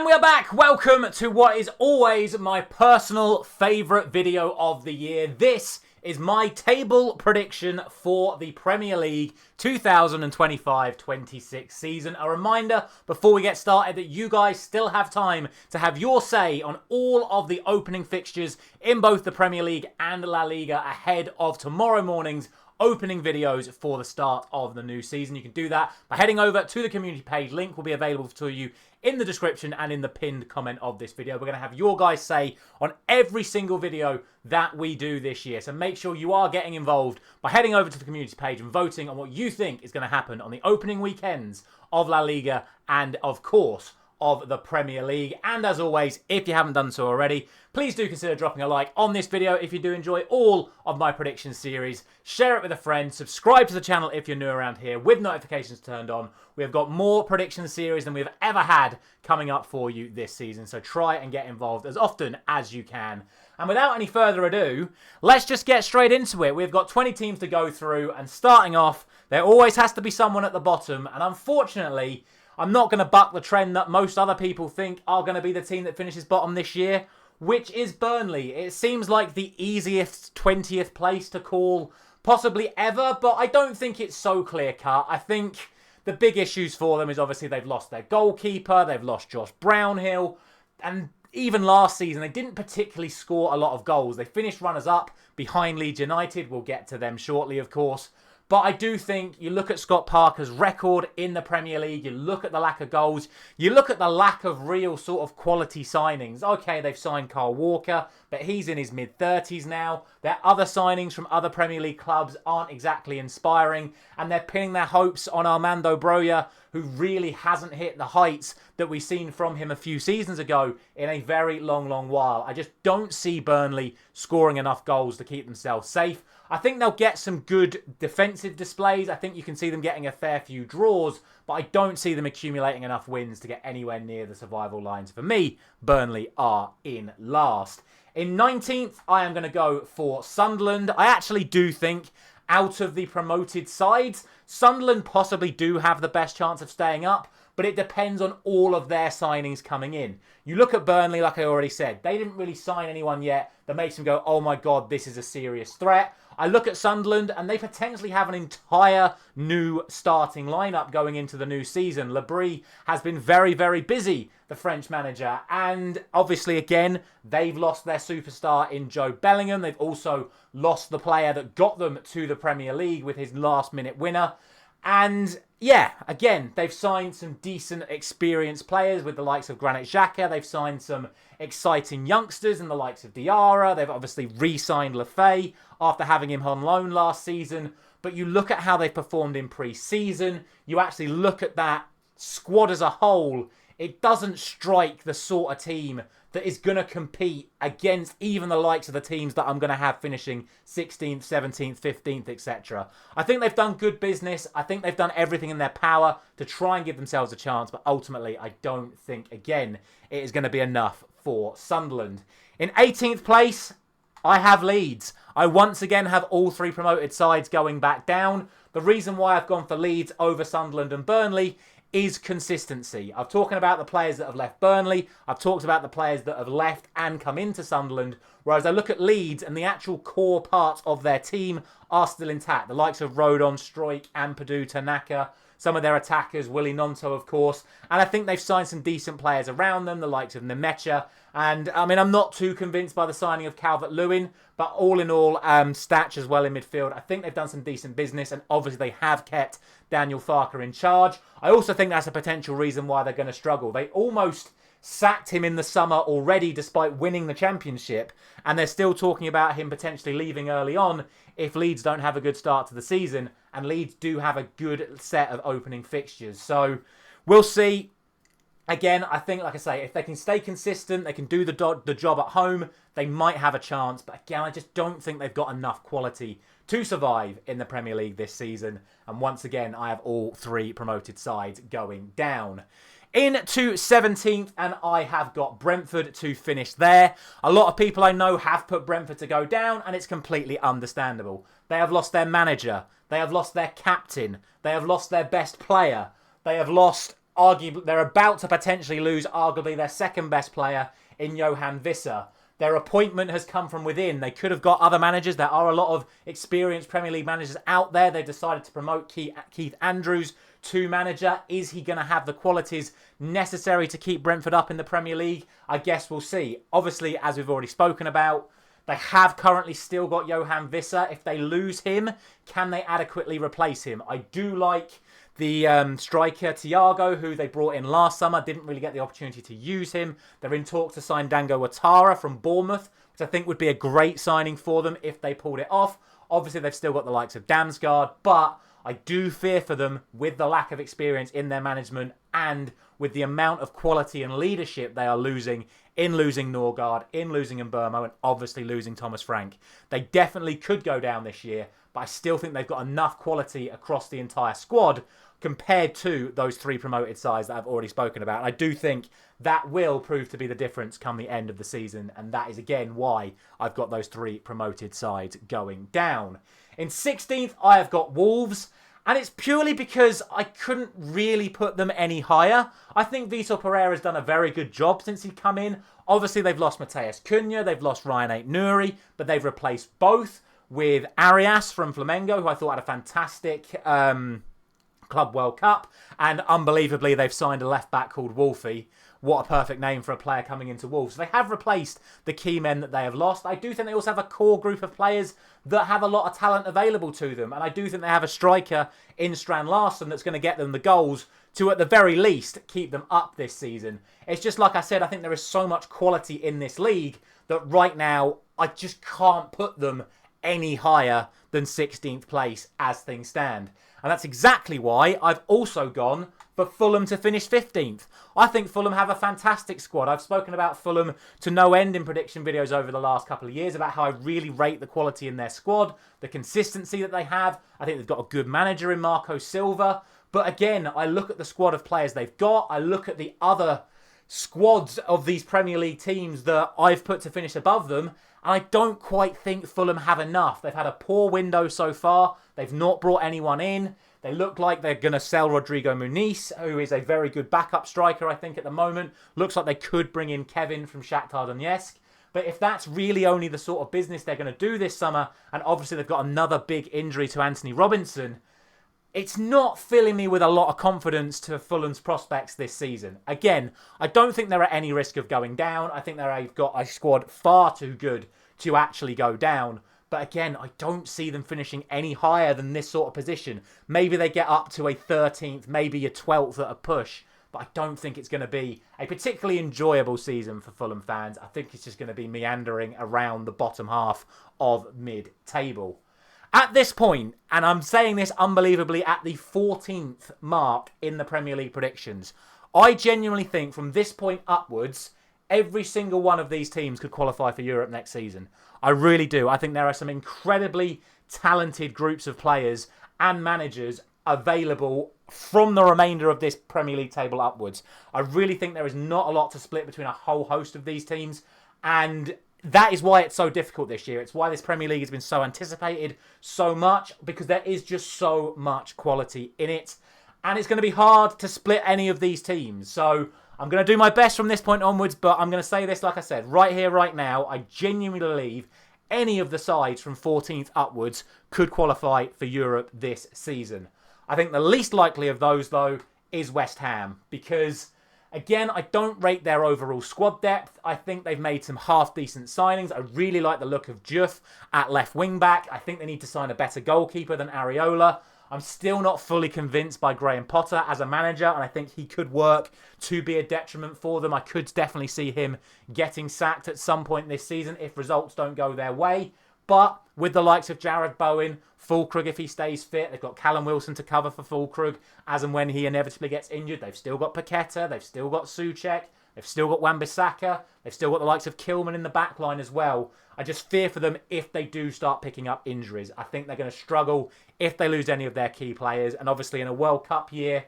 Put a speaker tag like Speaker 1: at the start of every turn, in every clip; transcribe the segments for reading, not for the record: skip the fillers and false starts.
Speaker 1: And we are back. Welcome to what is always my personal favourite video of the year. This is my table prediction for the Premier League 2025-26 season. A reminder before we get started that you guys still have time to have your say on all of the opening fixtures in both the Premier League and La Liga ahead of tomorrow morning's opening videos for the start of the new season. You can do that by heading over to the community page. Link will be available to you in the description and in the pinned comment of this video. We're going to have your guys' say on every single video that we do this year. So make sure you are getting involved by heading over to the community page and voting on what you think is going to happen on the opening weekends of La Liga and, of course, of the Premier League. And as always, if you haven't done so already, please do consider dropping a like on this video if you do enjoy all of my prediction series. Share it with a friend. Subscribe to the channel if you're new around here with notifications turned on. We have got more prediction series than we've ever had coming up for you this season. So try and get involved as often as you can. And without any further ado, let's just get straight into it. We've got 20 teams to go through, and starting off, there always has to be someone at the bottom. And unfortunately, I'm not going to buck the trend that most other people think are going to be the team that finishes bottom this year, which is Burnley. It seems like the easiest 20th place to call possibly ever, but I don't think it's so clear-cut. I think the big issues for them is obviously they've lost their goalkeeper, they've lost Josh Brownhill, and even last season they didn't particularly score a lot of goals. They finished runners-up behind Leeds United. We'll get to them shortly, of course. But I do think you look at Scott Parker's record in the Premier League, you look at the lack of goals, you look at the lack of real sort of quality signings. Okay, they've signed Kyle Walker, but he's in his mid-30s now. Their other signings from other Premier League clubs aren't exactly inspiring, and they're pinning their hopes on Armando Broja, who really hasn't hit the heights that we've seen from him a few seasons ago in a very long, long while. I just don't see Burnley scoring enough goals to keep themselves safe. I think they'll get some good defensive displays. I think you can see them getting a fair few draws, but I don't see them accumulating enough wins to get anywhere near the survival lines. For me, Burnley are in last. In 19th, I am going to go for Sunderland. I actually do think out of the promoted sides, Sunderland possibly do have the best chance of staying up, but it depends on all of their signings coming in. You look at Burnley, like I already said, they didn't really sign anyone yet that makes them go, oh my God, this is a serious threat. I look at Sunderland and they potentially have an entire new starting lineup going into the new season. Labrie has been very, very busy, the French manager. And obviously, again, they've lost their superstar in Joe Bellingham. They've also lost the player that got them to the Premier League with his last-minute winner. And yeah, again, they've signed some decent experienced players with the likes of Granit Xhaka. They've signed some exciting youngsters in the likes of Diarra. They've obviously re-signed Lefay after having him on loan last season. But you look at how they've performed in pre-season. You actually look at that squad as a whole. It doesn't strike the sort of team that is going to compete against even the likes of the teams that I'm going to have finishing 16th, 17th, 15th, etc. I think they've done good business. I think they've done everything in their power to try and give themselves a chance. But ultimately, I don't think, again, it is going to be enough for Sunderland. In 18th place, I have Leeds. I once again have all three promoted sides going back down. The reason why I've gone for Leeds over Sunderland and Burnley is consistency. I've talked about the players that have left Burnley. I've talked about the players that have left and come into Sunderland. Whereas I look at Leeds and the actual core parts of their team are still intact. The likes of Rodon, Stroik, Ampadu, Tanaka. Some of their attackers, Willie Nonto, of course. And I think they've signed some decent players around them, the likes of Nemecha. And, I mean, I'm not too convinced by the signing of Calvert-Lewin. But all in all, Statch as well in midfield. I think they've done some decent business. And obviously they have kept Daniel Farker in charge. I also think that's a potential reason why they're going to struggle. They almost sacked him in the summer already despite winning the championship. And they're still talking about him potentially leaving early on if Leeds don't have a good start to the season. And Leeds do have a good set of opening fixtures. So we'll see. Again, I think, like I say, if they can stay consistent, they can do the job at home, they might have a chance. But again, I just don't think they've got enough quality to survive in the Premier League this season. And once again, I have all three promoted sides going down. Into 17th, and I have got Brentford to finish there. A lot of people I know have put Brentford to go down, and it's completely understandable. They have lost their manager. They have lost their captain. They have lost their best player. They have lost they're about to potentially lose arguably their second best player in Johan Visser. Their appointment has come from within. They could have got other managers. There are a lot of experienced Premier League managers out there. They decided to promote Keith Andrews to manager. Is he going to have the qualities necessary to keep Brentford up in the Premier League? I guess we'll see. Obviously, as we've already spoken about, they have currently still got Johan Visser. If they lose him, can they adequately replace him? I do like the striker Thiago, who they brought in last summer. Didn't really get the opportunity to use him. They're in talks to sign Dango Ouattara from Bournemouth, which I think would be a great signing for them if they pulled it off. Obviously, they've still got the likes of Damsgaard, but I do fear for them with the lack of experience in their management and with the amount of quality and leadership they are losing in losing Norgard, in losing Mbermo, and obviously losing Thomas Frank. They definitely could go down this year, but I still think they've got enough quality across the entire squad compared to those three promoted sides that I've already spoken about. And I do think that will prove to be the difference come the end of the season, and that is again why I've got those three promoted sides going down. In 16th, I have got Wolves, and it's purely because I couldn't really put them any higher. I think Vitor Pereira has done a very good job since he come in. Obviously, they've lost Mateus Cunha, they've lost Ryan Ait-Nouri, but they've replaced both with Arias from Flamengo, who I thought had a fantastic Club World Cup, and unbelievably, they've signed a left-back called Wolfie. What a perfect name for a player coming into Wolves. They have replaced the key men that they have lost. I do think they also have a core group of players that have a lot of talent available to them. And I do think they have a striker in Strand Larsen that's going to get them the goals to, at the very least, keep them up this season. It's just like I said, I think there is so much quality in this league that right now I just can't put them any higher than 16th place as things stand. And that's exactly why I've also gone for Fulham to finish 15th. I think Fulham have a fantastic squad. I've spoken about Fulham to no end in prediction videos over the last couple of years about how I really rate the quality in their squad, the consistency that they have. I think they've got a good manager in Marco Silva. But again, I look at the squad of players they've got. I look at the other squads of these Premier League teams that I've put to finish above them, and I don't quite think Fulham have enough. They've had a poor window so far. They've not brought anyone in. They look like they're going to sell Rodrigo Muniz, who is a very good backup striker, I think, at the moment. Looks like they could bring in Kevin from Shakhtar Donetsk. But if that's really only the sort of business they're going to do this summer, and obviously they've got another big injury to Anthony Robinson, it's not filling me with a lot of confidence to Fulham's prospects this season. Again, I don't think they're at any risk of going down. I think they've got a squad far too good to actually go down. But again, I don't see them finishing any higher than this sort of position. Maybe they get up to a 13th, maybe a 12th at a push. But I don't think it's going to be a particularly enjoyable season for Fulham fans. I think it's just going to be meandering around the bottom half of mid-table. At this point, and I'm saying this unbelievably at the 14th mark in the Premier League predictions, I genuinely think from this point upwards, every single one of these teams could qualify for Europe next season. I really do. I think there are some incredibly talented groups of players and managers available from the remainder of this Premier League table upwards. I really think there is not a lot to split between a whole host of these teams, and that is why it's so difficult this year. It's why this Premier League has been so anticipated so much, because there is just so much quality in it. And it's going to be hard to split any of these teams. So I'm going to do my best from this point onwards, but I'm going to say this, like I said, right here, right now, I genuinely believe any of the sides from 14th upwards could qualify for Europe this season. I think the least likely of those, though, is West Ham, because again, I don't rate their overall squad depth. I think they've made some half-decent signings. I really like the look of Diouf at left wing-back. I think they need to sign a better goalkeeper than Areola. I'm still not fully convinced by Graham Potter as a manager, and I think he could work to be a detriment for them. I could definitely see him getting sacked at some point this season if results don't go their way. But with the likes of Jared Bowen, Fulkrug if he stays fit, they've got Callum Wilson to cover for Fulkrug as and when he inevitably gets injured. They've still got Paqueta, they've still got Souček, they've still got Wan-Bissaka, they've still got the likes of Kilman in the back line as well. I just fear for them if they do start picking up injuries. I think they're going to struggle if they lose any of their key players. And obviously in a World Cup year,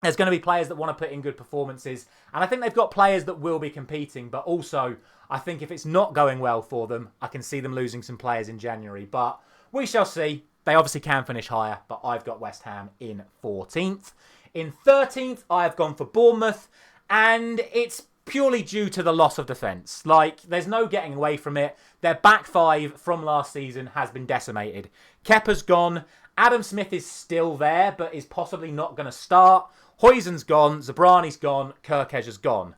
Speaker 1: there's going to be players that want to put in good performances. And I think they've got players that will be competing. But also, I think if it's not going well for them, I can see them losing some players in January. But we shall see. They obviously can finish higher, but I've got West Ham in 14th. In 13th, I have gone for Bournemouth, and it's purely due to the loss of defence. Like, there's no getting away from it. Their back five from last season has been decimated. Kepa's gone. Adam Smith is still there, but is possibly not going to start. Huijsen's gone. Zabrani's gone. Kirkes's gone.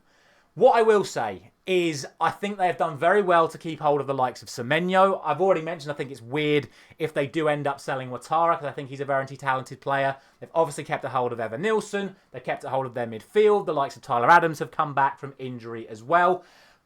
Speaker 1: What I will say is I think they have done very well to keep hold of the likes of Semenyo. I've already mentioned I think it's weird if they do end up selling Ouattara because I think he's a very talented player. They've obviously kept a hold of Evan Nilsson. They've kept a hold of their midfield. The likes of Tyler Adams have come back from injury as well.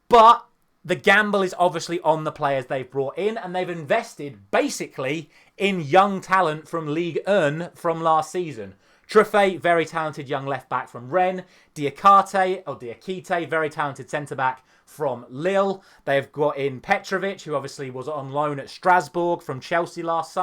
Speaker 1: But the gamble is obviously on the players they've brought in, and they've invested basically in young talent from Ligue 1 from last season. Truffet, very talented young left-back from Rennes. Diakite, very talented centre-back from Lille. They've got in Petrovic, who obviously was on loan at Strasbourg from Chelsea last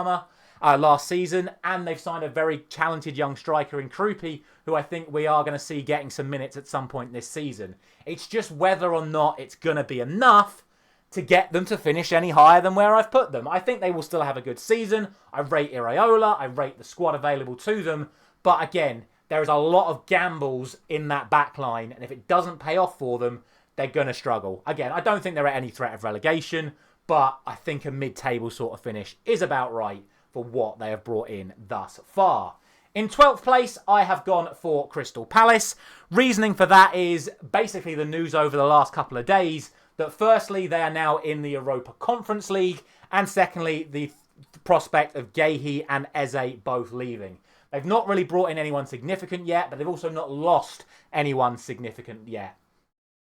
Speaker 1: season. And they've signed a very talented young striker in Krupi, who I think we are going to see getting some minutes at some point this season. It's just whether or not it's going to be enough to get them to finish any higher than where I've put them. I think they will still have a good season. I rate Iraola. I rate the squad available to them. But again, there is a lot of gambles in that back line, and if it doesn't pay off for them, they're going to struggle. Again, I don't think they're at any threat of relegation, but I think a mid-table sort of finish is about right for what they have brought in thus far. In 12th place, I have gone for Crystal Palace. Reasoning for that is basically the news over the last couple of days that firstly, they are now in the Europa Conference League, and secondly, the prospect of Gehi and Eze both leaving. They've not really brought in anyone significant yet, but they've also not lost anyone significant yet.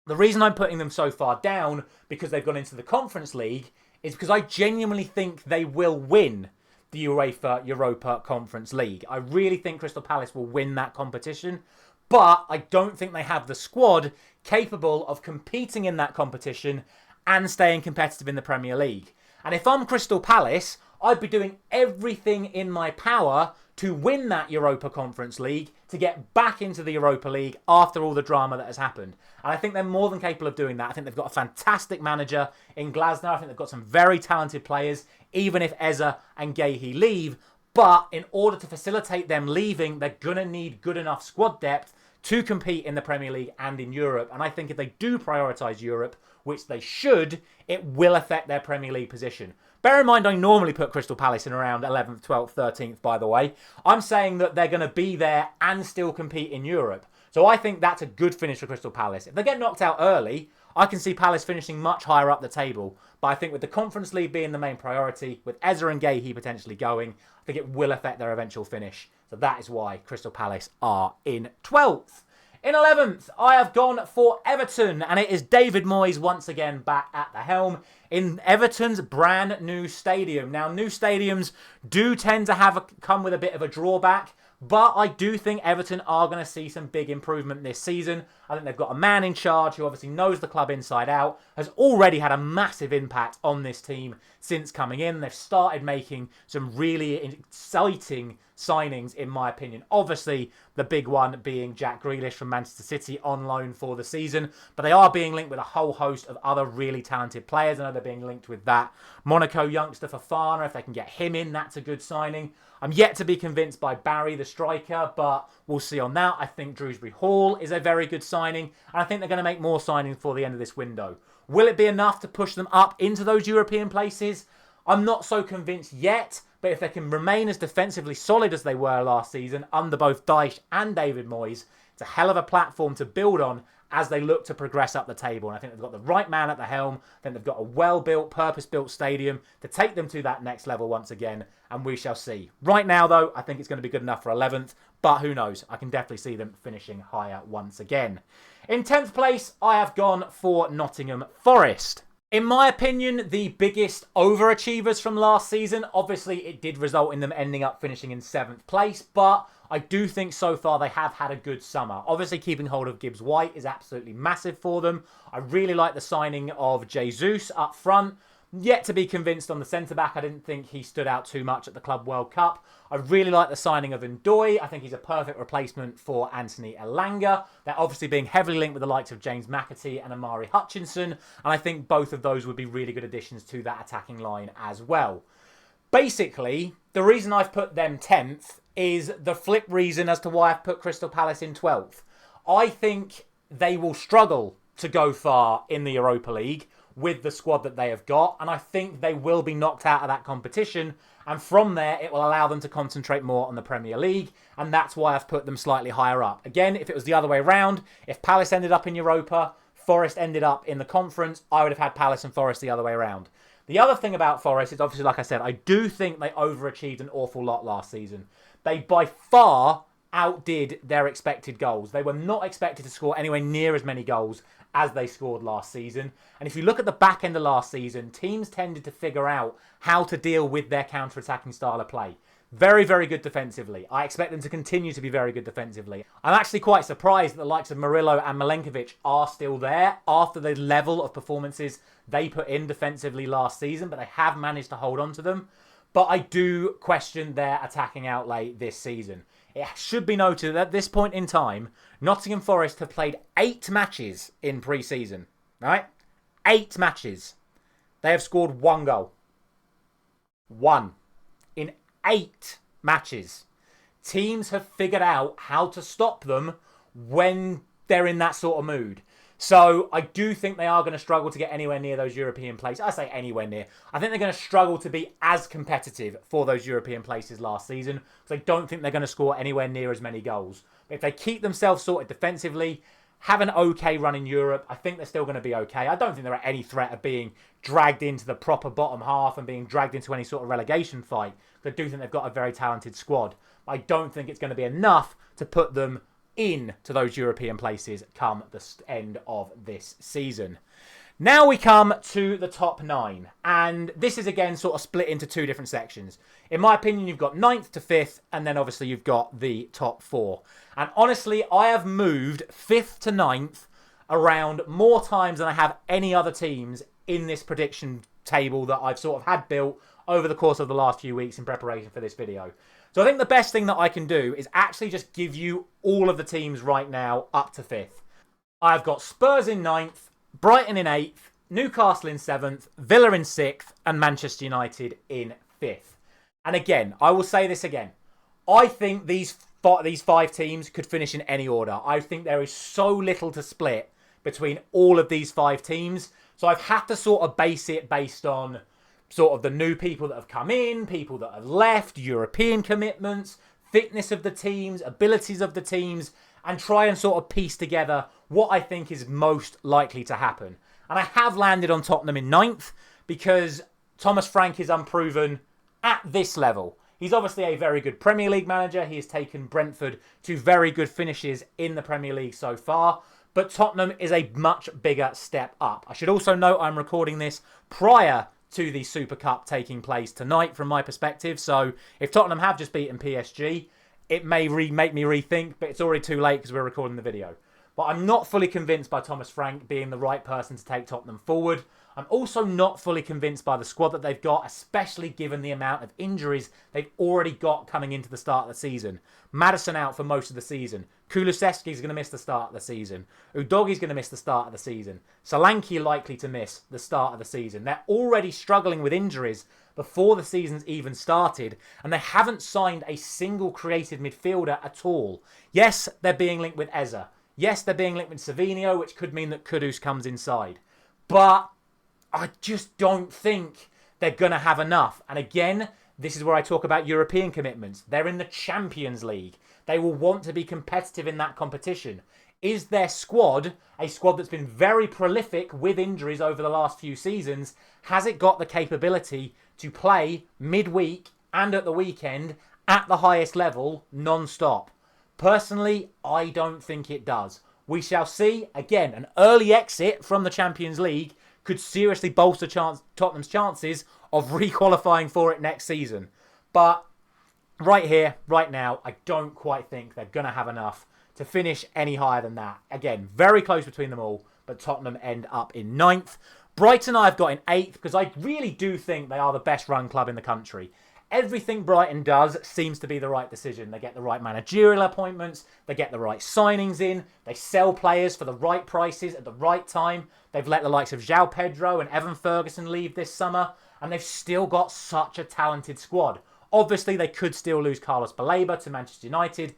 Speaker 1: The reason I'm putting them so far down, because they've gone into the Conference League, is because I genuinely think they will win the UEFA Europa Conference League. I really think Crystal Palace will win that competition, but I don't think they have the squad capable of competing in that competition and staying competitive in the Premier League. And if I'm Crystal Palace, I'd be doing everything in my power to win that Europa Conference League, to get back into the Europa League after all the drama that has happened. And I think they're more than capable of doing that. I think they've got a fantastic manager in Glasner. I think they've got some very talented players, even if Eze and Gehi leave. But in order to facilitate them leaving, they're going to need good enough squad depth to compete in the Premier League and in Europe. And I think if they do prioritise Europe, which they should, it will affect their Premier League position. Bear in mind, I normally put Crystal Palace in around 11th, 12th, 13th, by the way. I'm saying that they're going to be there and still compete in Europe. So I think that's a good finish for Crystal Palace. If they get knocked out early, I can see Palace finishing much higher up the table. But I think with the Conference League being the main priority, with Eze and Gehi potentially going, I think it will affect their eventual finish. So that is why Crystal Palace are in 12th. In 11th, I have gone for Everton, and it is David Moyes once again back at the helm in Everton's brand new stadium. Now, new stadiums do tend to come with a bit of a drawback, but I do think Everton are going to see some big improvement this season. I think they've got a man in charge who obviously knows the club inside out, has already had a massive impact on this team since coming in. They've started making some really exciting signings, in my opinion. Obviously, the big one being Jack Grealish from Manchester City on loan for the season, but they are being linked with a whole host of other really talented players. I know they're being linked with that Monaco youngster Fofana. If they can get him in, that's a good signing. I'm yet to be convinced by Barry, the striker, but we'll see on that. I think Drewsbury Hall is a very good signing, and I think they're going to make more signings before the end of this window. Will it be enough to push them up into those European places? I'm not so convinced yet, but if they can remain as defensively solid as they were last season under both Dyche and David Moyes, it's a hell of a platform to build on as they look to progress up the table. And I think they've got the right man at the helm. I think they've got a well-built, purpose-built stadium to take them to that next level once again, and we shall see. Right now, though, I think it's going to be good enough for 11th, but who knows? I can definitely see them finishing higher once again. In 10th place, I have gone for Nottingham Forest. In my opinion, the biggest overachievers from last season. Obviously, it did result in them ending up finishing in 7th place, but I do think so far they have had a good summer. Obviously, keeping hold of Gibbs White is absolutely massive for them. I really like the signing of Jesus up front. Yet to be convinced on the centre-back. I didn't think he stood out too much at the Club World Cup. I really like the signing of Ndoye. I think he's a perfect replacement for Anthony Elanga. They're obviously being heavily linked with the likes of James McAtee and Amari Hutchinson. And I think both of those would be really good additions to that attacking line as well. Basically, the reason I've put them 10th is the flip reason as to why I've put Crystal Palace in 12th. I think they will struggle to go far in the Europa League with the squad that they have got, and I think they will be knocked out of that competition, and from there it will allow them to concentrate more on the Premier League, and that's why I've put them slightly higher up. Again, if it was the other way around, if Palace ended up in Europa, Forest ended up in the conference, I would have had Palace and Forest the other way around. The other thing about Forest is obviously, like I said, I do think they overachieved an awful lot last season. They by far outdid their expected goals. They were not expected to score anywhere near as many goals as they scored last season. And if you look at the back end of last season, teams tended to figure out how to deal with their counter-attacking style of play. Very, very good defensively. I expect them to continue to be very good defensively. I'm actually quite surprised that the likes of Murillo and Milenkovic are still there after the level of performances they put in defensively last season, but they have managed to hold on to them. But I do question their attacking outlay this season. It should be noted that at this point in time, Nottingham Forest have played 8 matches in pre-season. Right? 8 matches. They have scored 1 goal. 1. In 8 matches. Teams have figured out how to stop them when they're in that sort of mood. So I do think they are going to struggle to get anywhere near those European places. I say anywhere near. I think they're going to struggle to be as competitive for those European places last season, because I don't think they're going to score anywhere near as many goals. But if they keep themselves sorted defensively, have an okay run in Europe, I think they're still going to be okay. I don't think they're at any threat of being dragged into the proper bottom half and being dragged into any sort of relegation fight, because I do think they've got a very talented squad. I don't think it's going to be enough to put them into those European places come the end of this season. Now we come to the top 9, and this is again sort of split into 2 different sections. In my opinion, you've got 9th to 5th, and then obviously you've got the top 4. And honestly, I have moved 5th to 9th around more times than I have any other teams in this prediction table that I've sort of had built over the course of the last few weeks in preparation for this video. So I think the best thing that I can do is actually just give you all of the teams right now up to 5th. I've got Spurs in 9th, Brighton in 8th, Newcastle in 7th, Villa in 6th, and Manchester United in 5th. And again, I will say this again. I think these 5 teams could finish in any order. I think there is so little to split between all of these 5 teams. So I've had to sort of base it based on sort of the new people that have come in, people that have left, European commitments, fitness of the teams, abilities of the teams, and try and sort of piece together what I think is most likely to happen. And I have landed on Tottenham in 9th because Thomas Frank is unproven at this level. He's obviously a very good Premier League manager. He has taken Brentford to very good finishes in the Premier League so far. But Tottenham is a much bigger step up. I should also note I'm recording this prior to the Super Cup taking place tonight from my perspective. So if Tottenham have just beaten PSG, it may make me rethink, but it's already too late because we're recording the video. But I'm not fully convinced by Thomas Frank being the right person to take Tottenham forward. I'm also not fully convinced by the squad that they've got, especially given the amount of injuries they've already got coming into the start of the season. Maddison out for most of the season. Kulusevski's going to miss the start of the season. Udogie's going to miss the start of the season. Solanke likely to miss the start of the season. They're already struggling with injuries before the season's even started, and they haven't signed a single creative midfielder at all. Yes, they're being linked with Eze. Yes, they're being linked with Savinho, which could mean that Kudus comes inside. But I just don't think they're going to have enough. And again, this is where I talk about European commitments. They're in the Champions League. They will want to be competitive in that competition. Is their squad a squad that's been very prolific with injuries over the last few seasons? Has it got the capability to play midweek and at the weekend at the highest level non-stop? Personally, I don't think it does. We shall see. Again, an early exit from the Champions League could seriously bolster Tottenham's chances of re-qualifying for it next season. But right here, right now, I don't quite think they're going to have enough to finish any higher than that. Again, very close between them all, but Tottenham end up in 9th. Brighton I've got in 8th because I really do think they are the best run club in the country. Everything Brighton does seems to be the right decision. They get the right managerial appointments. They get the right signings in. They sell players for the right prices at the right time. They've let the likes of João Pedro and Evan Ferguson leave this summer. And they've still got such a talented squad. Obviously, they could still lose Carlos Baleba to Manchester United.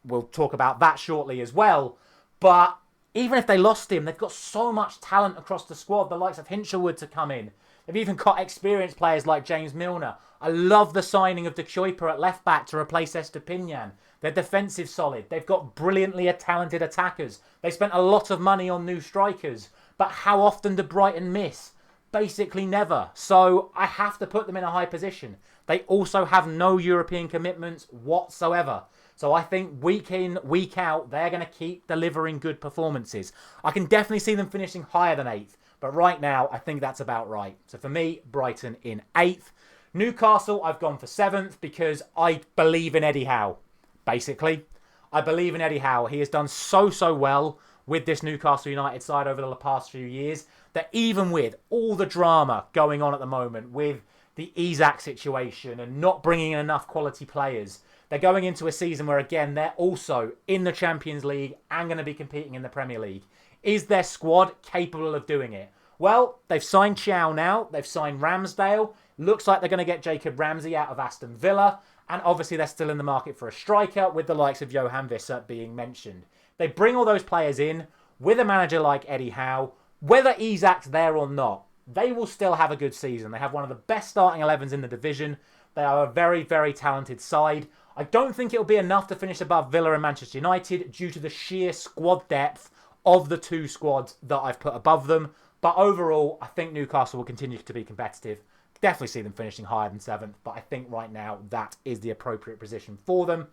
Speaker 1: We'll talk about that shortly as well. But even if they lost him, they've got so much talent across the squad, the likes of Hinshelwood to come in. They've even got experienced players like James Milner. I love the signing of De Kuyper at left back to replace Estepinian. They're defensive solid. They've got brilliantly talented attackers. They spent a lot of money on new strikers. But how often do Brighton miss? Basically never. So I have to put them in a high position. They also have no European commitments whatsoever. So I think week in, week out, they're going to keep delivering good performances. I can definitely see them finishing higher than 8th. But right now, I think that's about right. So for me, Brighton in 8th. Newcastle, I've gone for 7th because I believe in Eddie Howe. Basically, I believe in Eddie Howe. He has done so well with this Newcastle United side over the past few years that even with all the drama going on at the moment with the Isak situation and not bringing in enough quality players, they're going into a season where, again, they're also in the Champions League and going to be competing in the Premier League. Is their squad capable of doing it? Well, they've signed Chow now. They've signed Ramsdale. Looks like they're going to get Jacob Ramsey out of Aston Villa. And obviously, they're still in the market for a striker with the likes of Johan Visser being mentioned. They bring all those players in with a manager like Eddie Howe. Whether Isak's there or not, they will still have a good season. They have one of the best starting 11s in the division. They are a very, very talented side. I don't think it'll be enough to finish above Villa and Manchester United due to the sheer squad depth of the two squads that I've put above them. But overall, I think Newcastle will continue to be competitive. Definitely see them finishing higher than 7th, but I think right now that is the appropriate position for them.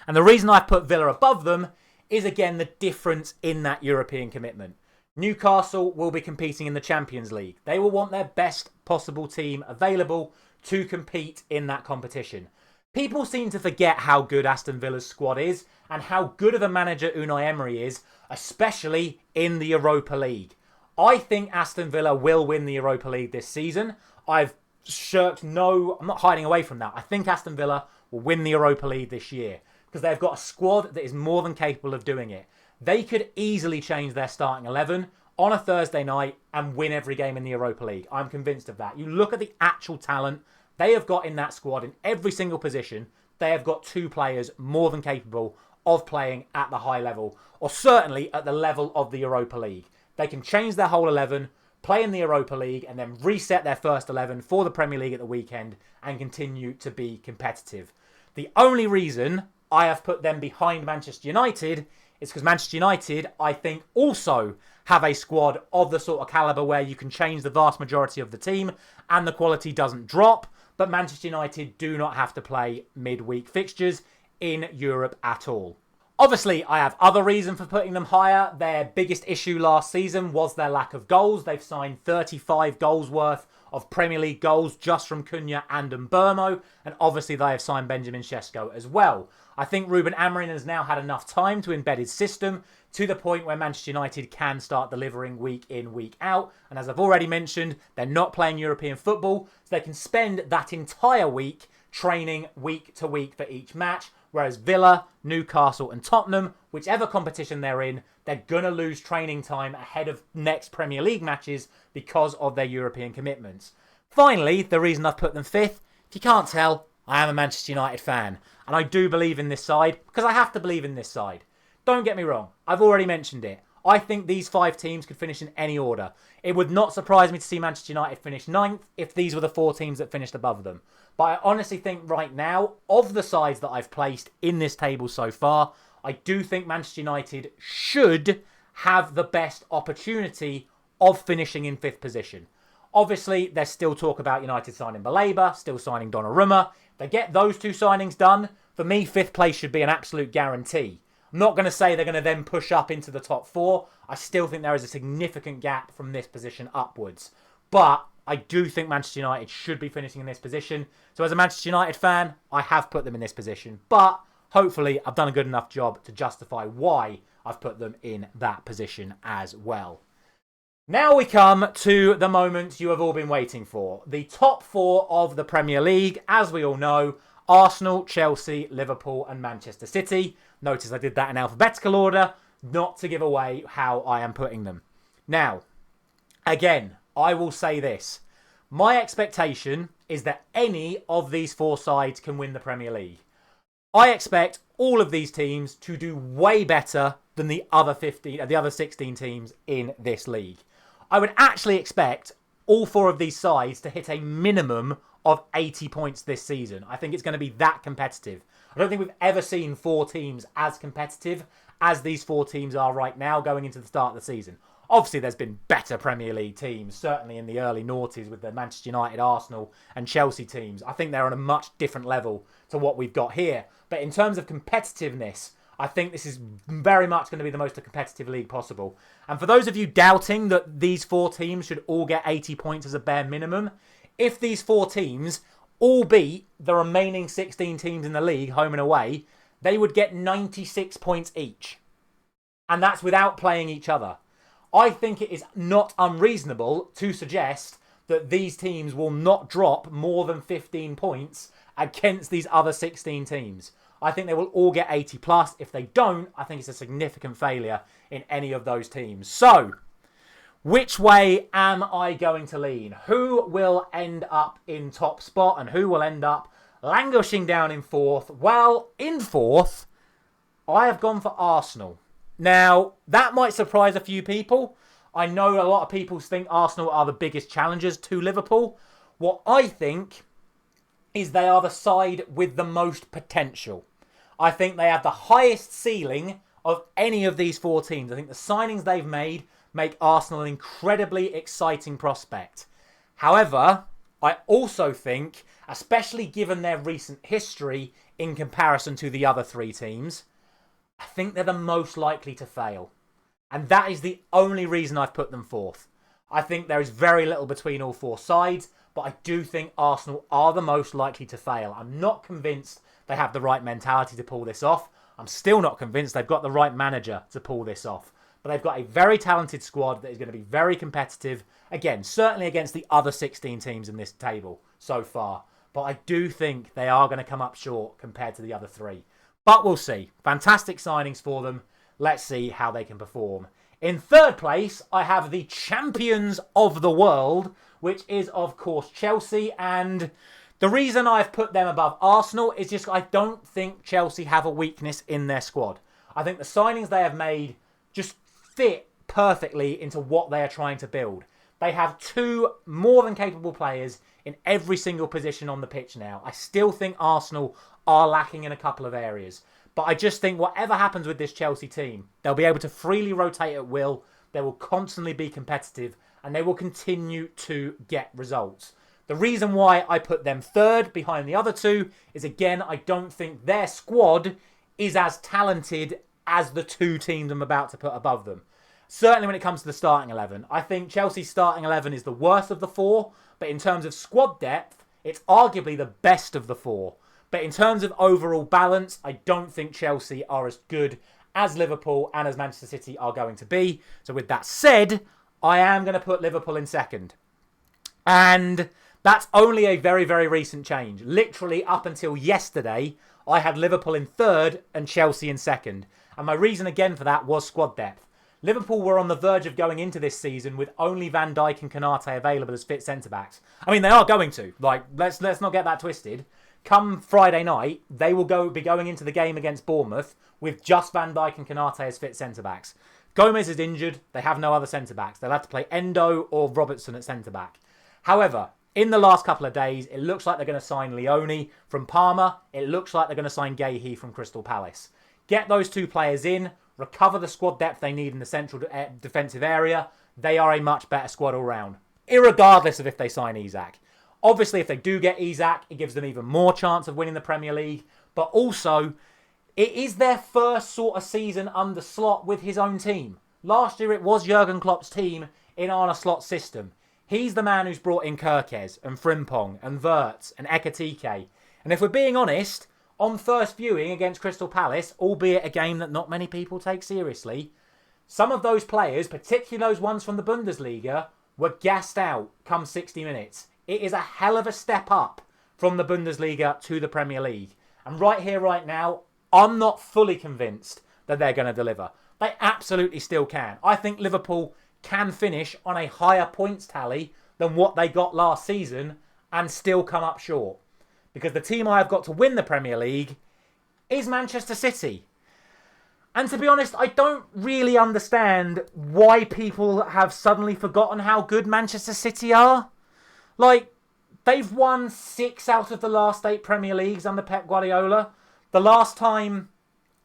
Speaker 1: And the reason I've put Villa above them is, again, the difference in that European commitment. Newcastle will be competing in the Champions League. They will want their best possible team available to compete in that competition. People seem to forget how good Aston Villa's squad is and how good of a manager Unai Emery is, especially in the Europa League. I think Aston Villa will win the Europa League this season. I'm not hiding away from that. I think Aston Villa will win the Europa League this year because they've got a squad that is more than capable of doing it. They could easily change their starting 11 on a Thursday night and win every game in the Europa League. I'm convinced of that. You look at the actual talent they have got in that squad in every single position. They have got 2 players more than capable of playing at the high level, or certainly at the level of the Europa League. They can change their whole 11, play in the Europa League, and then reset their first 11 for the Premier League at the weekend and continue to be competitive. The only reason I have put them behind Manchester United is because Manchester United, I think, also have a squad of the sort of calibre where you can change the vast majority of the team and the quality doesn't drop. But Manchester United do not have to play midweek fixtures in Europe at all. Obviously, I have other reasons for putting them higher. Their biggest issue last season was their lack of goals. They've signed 35 goals worth of Premier League goals just from Cunha and Mbermo. And obviously, they have signed Benjamin Sesko as well. I think Ruben Amorim has now had enough time to embed his system to the point where Manchester United can start delivering week in, week out. And as I've already mentioned, they're not playing European football, so they can spend that entire week training week to week for each match. Whereas Villa, Newcastle and Tottenham, whichever competition they're in, they're going to lose training time ahead of next Premier League matches because of their European commitments. Finally, the reason I've put them 5th, if you can't tell, I am a Manchester United fan. And I do believe in this side because I have to believe in this side. Don't get me wrong, I've already mentioned it. I think these 5 teams could finish in any order. It would not surprise me to see Manchester United finish 9th if these were the 4 teams that finished above them. But I honestly think right now, of the sides that I've placed in this table so far, I do think Manchester United should have the best opportunity of finishing in 5th position. Obviously, there's still talk about United signing Baleba, still signing Donnarumma. If they get those 2 signings done, for me, 5th place should be an absolute guarantee. I'm not going to say they're going to then push up into the top 4. I still think there is a significant gap from this position upwards. But I do think Manchester United should be finishing in this position. So as a Manchester United fan, I have put them in this position. But hopefully I've done a good enough job to justify why I've put them in that position as well. Now we come to the moment you have all been waiting for. The top 4 of the Premier League, as we all know, Arsenal, Chelsea, Liverpool and Manchester City. Notice I did that in alphabetical order, not to give away how I am putting them. Now, again, I will say this. My expectation is that any of these 4 sides can win the Premier League. I expect all of these teams to do way better than the other 16 teams in this league. I would actually expect all 4 of these sides to hit a minimum of 80 points this season. I think it's going to be that competitive. I don't think we've ever seen 4 teams as competitive as these 4 teams are right now going into the start of the season. Obviously, there's been better Premier League teams, certainly in the early noughties with the Manchester United, Arsenal and Chelsea teams. I think they're on a much different level to what we've got here. But in terms of competitiveness, I think this is very much going to be the most competitive league possible. And for those of you doubting that these 4 teams should all get 80 points as a bare minimum, if these 4 teams all beat the remaining 16 teams in the league, home and away, they would get 96 points each. And that's without playing each other. I think it is not unreasonable to suggest that these teams will not drop more than 15 points against these other 16 teams. I think they will all get 80 plus. If they don't, I think it's a significant failure in any of those teams. So, which way am I going to lean? Who will end up in top spot and who will end up languishing down in 4th? Well, in 4th, I have gone for Arsenal. Now, that might surprise a few people. I know a lot of people think Arsenal are the biggest challengers to Liverpool. What I think is they are the side with the most potential. I think they have the highest ceiling of any of these 4 teams. I think the signings they've made make Arsenal an incredibly exciting prospect. However, I also think, especially given their recent history in comparison to the other 3 teams, I think they're the most likely to fail. And that is the only reason I've put them 4th. I think there is very little between all 4 sides, but I do think Arsenal are the most likely to fail. I'm not convinced they have the right mentality to pull this off. I'm still not convinced they've got the right manager to pull this off. But they've got a very talented squad that is going to be very competitive. Again, certainly against the other 16 teams in this table so far. But I do think they are going to come up short compared to the other 3. But we'll see. Fantastic signings for them. Let's see how they can perform. In 3rd place, I have the champions of the world, which is, of course, Chelsea. And the reason I've put them above Arsenal is just I don't think Chelsea have a weakness in their squad. I think the signings they have made just fit perfectly into what they are trying to build. They have 2 more than capable players in every single position on the pitch now. I still think Arsenal are lacking in a couple of areas. But I just think whatever happens with this Chelsea team, they'll be able to freely rotate at will. They will constantly be competitive and they will continue to get results. The reason why I put them 3rd behind the other 2 is, again, I don't think their squad is as talented as the 2 teams I'm about to put above them. Certainly when it comes to the starting 11. I think Chelsea's starting 11 is the worst of the 4, but in terms of squad depth, it's arguably the best of the 4. But in terms of overall balance, I don't think Chelsea are as good as Liverpool and as Manchester City are going to be. So with that said, I am going to put Liverpool in 2nd. And that's only a very, very recent change. Literally up until yesterday, I had Liverpool in 3rd and Chelsea in 2nd. And my reason again for that was squad depth. Liverpool were on the verge of going into this season with only Van Dijk and Konate available as fit centre-backs. I mean, they are going to. Let's not get that twisted. Come Friday night, they will be going into the game against Bournemouth with just Van Dijk and Konate as fit centre-backs. Gomez is injured. They have no other centre-backs. They'll have to play Endo or Robertson at centre-back. However, in the last couple of days, it looks like they're going to sign Leone from Parma. It looks like they're going to sign Guéhi from Crystal Palace. Get those 2 players in, recover the squad depth they need in the central defensive area. They are a much better squad all round, irregardless of if they sign Isak. Obviously, if they do get Isak, it gives them even more chance of winning the Premier League. But also, it is their first sort of season under Slot with his own team. Last year, it was Jurgen Klopp's team in Arne Slot's system. He's the man who's brought in Kirkes and Frimpong and Wirtz and Ekatike. And if we're being honest, on first viewing against Crystal Palace, albeit a game that not many people take seriously, some of those players, particularly those ones from the Bundesliga, were gassed out come 60 minutes. It is a hell of a step up from the Bundesliga to the Premier League. And right here, right now, I'm not fully convinced that they're going to deliver. They absolutely still can. I think Liverpool can finish on a higher points tally than what they got last season. and still come up short. Because the team I have got to win the Premier League is Manchester City. And to be honest, I don't really understand why people have suddenly forgotten how good Manchester City are. Like, they've won 6 out of the last 8 Premier Leagues under Pep Guardiola. The last time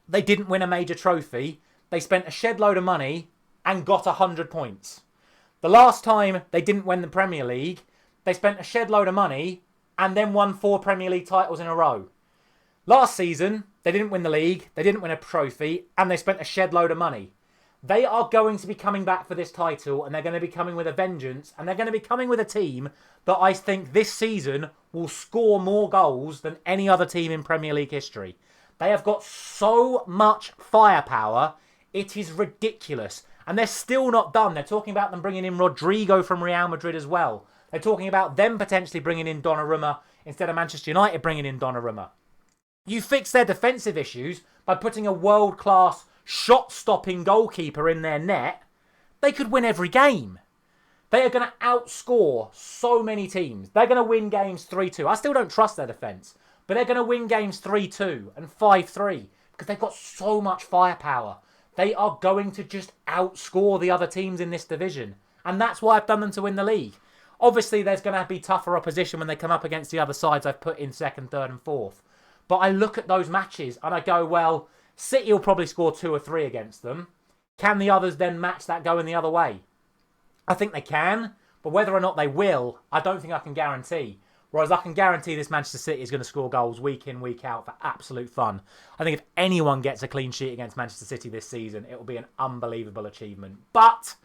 Speaker 1: they didn't win a major trophy, they spent a shed load of money and got 100 points. The last time they didn't win the Premier League, they spent a shed load of money and then won 4 Premier League titles in a row. Last season, they didn't win the league, they didn't win a trophy, and they spent a shed load of money. They are going to be coming back for this title, and they're going to be coming with a vengeance, and they're going to be coming with a team that I think this season will score more goals than any other team in Premier League history. They have got so much firepower, it is ridiculous. And they're still not done. They're talking about them bringing in Rodrigo from Real Madrid as well. They're talking about them potentially bringing in Donnarumma instead of Manchester United bringing in Donnarumma. You fix their defensive issues by putting a world-class shot-stopping goalkeeper in their net, they could win every game. They are going to outscore so many teams. They're going to win games 3-2. I still don't trust their defence, but they're going to win games 3-2 and 5-3 because they've got so much firepower. They are going to just outscore the other teams in this division. And that's why I've done them to win the league. Obviously, there's going to be tougher opposition when they come up against the other sides I've put in 2nd, 3rd and 4th. But I look at those matches and I go, well, City will probably score 2 or 3 against them. Can the others then match that going the other way? I think they can, but whether or not they will, I don't think I can guarantee. Whereas I can guarantee this Manchester City is going to score goals week in, week out for absolute fun. I think if anyone gets a clean sheet against Manchester City this season, it will be an unbelievable achievement. But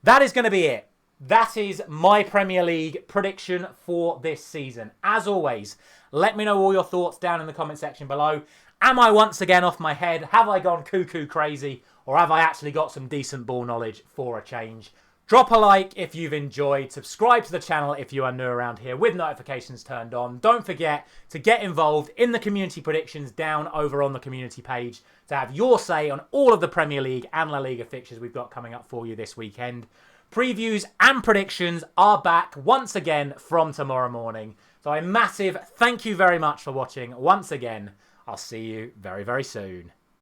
Speaker 1: that is going to be it. That is my Premier League prediction for this season. As always, let me know all your thoughts down in the comment section below. Am I once again off my head? Have I gone cuckoo crazy? Or have I actually got some decent ball knowledge for a change? Drop a like if you've enjoyed. Subscribe to the channel if you are new around here with notifications turned on. Don't forget to get involved in the community predictions down over on the community page to have your say on all of the Premier League and La Liga fixtures we've got coming up for you this weekend. Previews and predictions are back once again from tomorrow morning. So a massive thank you very much for watching once again. I'll see you very, very soon.